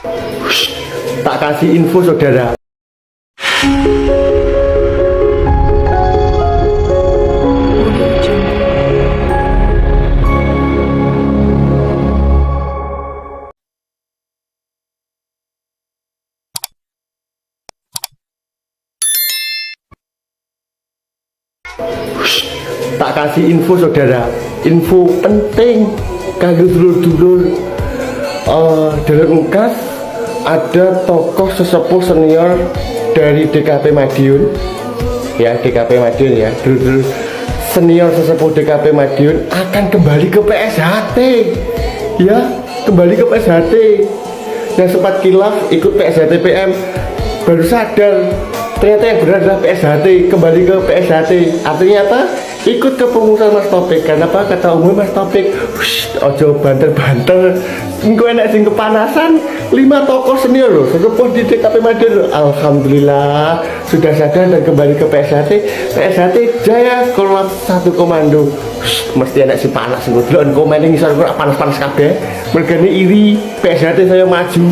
Tak kasih info saudara. Tak kasih info saudara, info penting kagak dulur-dulur. Dalam ungkas ada tokoh sesepuh senior dari DKP Madiun, ya DKP Madiun ya, dulur-dulur senior sesepuh DKP Madiun akan kembali ke PSHT, ya kembali ke PSHT. Yang sempat kilaf ikut PSHT PM baru sadar ternyata yang benar adalah PSHT, kembali ke PSHT. Artinya apa? Ikut ke pengurusan Mas Topik. Karena apa? Kata umum Mas Topik, ojo banter-banter, engko enak sing kepanasan. 5 tokoh senior loh, sesepuh di DKP Madiun. Alhamdulillah sudah sadar dan kembali ke PSHT. PSHT Jaya Korlap 1 Komando. Mesti enak si panas engko delok komen ning isor kok panas-panas kabeh. Mergane iri PSHT saya maju.